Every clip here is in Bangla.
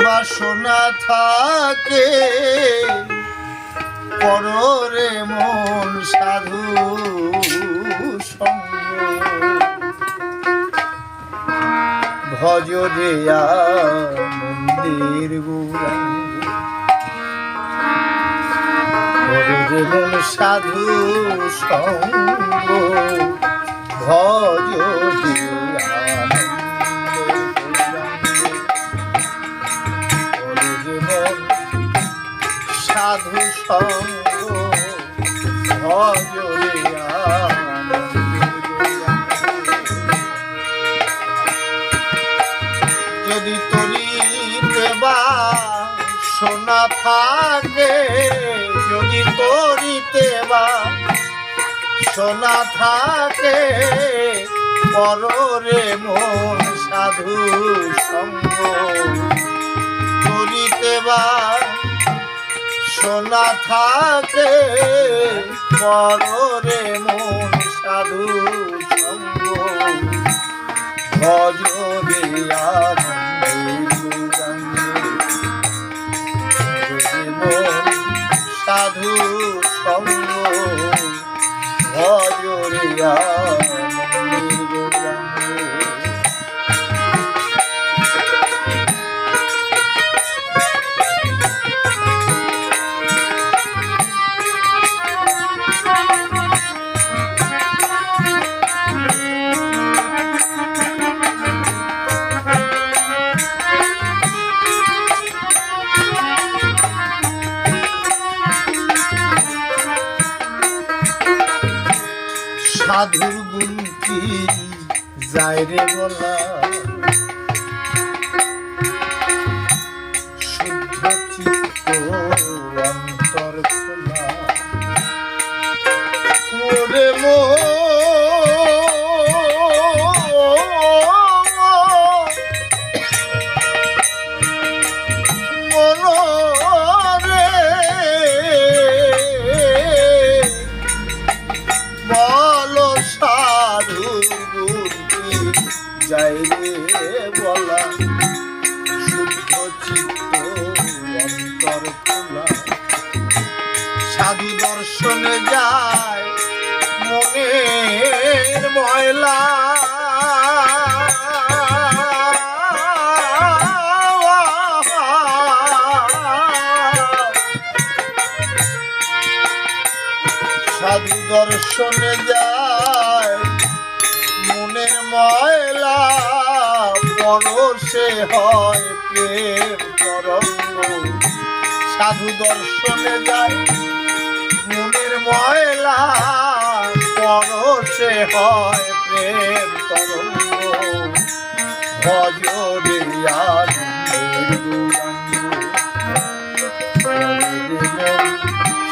বাসনা থাকে পররে মন সাধু সঙ্গ ভজরে মন্দির গৌরাঙ্গ পররে মন সাধু সঙ্গ ভজরে সাধু সঙ্গ ভজরে যদি তরিতে বা সোনা থাকে যদি তরিতে বা সোনা থাকে পররে মন সাধু সঙ্গ তরিতে বা সোনা থাকে পররে মন সাধু সঙ্গ ভজরে মন সাধু সঙ্গ ভজরে সাধুর গুণ কি যায় রে বলা শুদ্ধ চিত্ত অন্তর খোলা ওরে যাই রে বলা শুদ্ধ চিত্ত অন্তর খোলা সাধু দর্শনে যায় মনের ময়লা সাধু দর্শনে যায় মনের ময়লা পরশে হয় প্রেম তরঙ্গ সাধু দর্শনে যায় মনের ময়লা পরশে হয় প্রেম তরঙ্গ ভজরে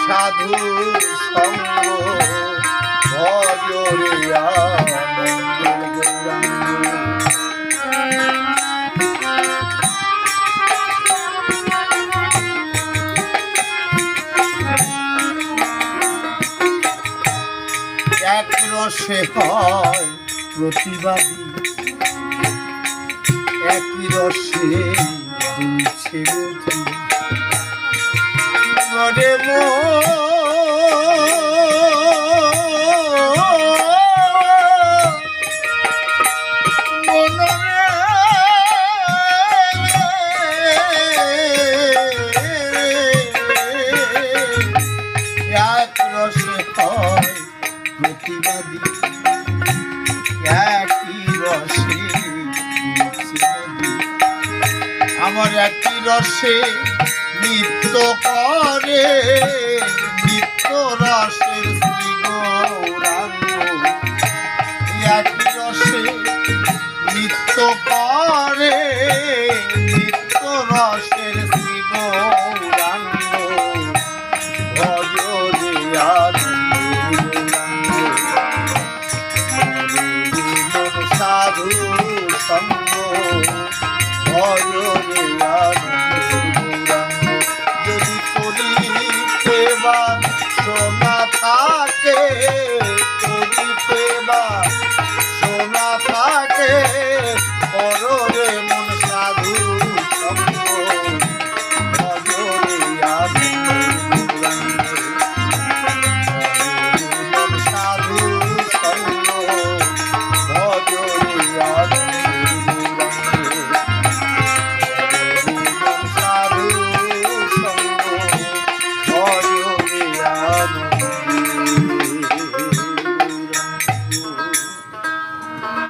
সাধু সঙ্গ ভজরে এক রসে হয় প্রতিবাদী একই রসে দুলছে বুঝি মনে এক রসে হয় প্রতিবাদী একই রসে আমার একই রসে নৃত্য করে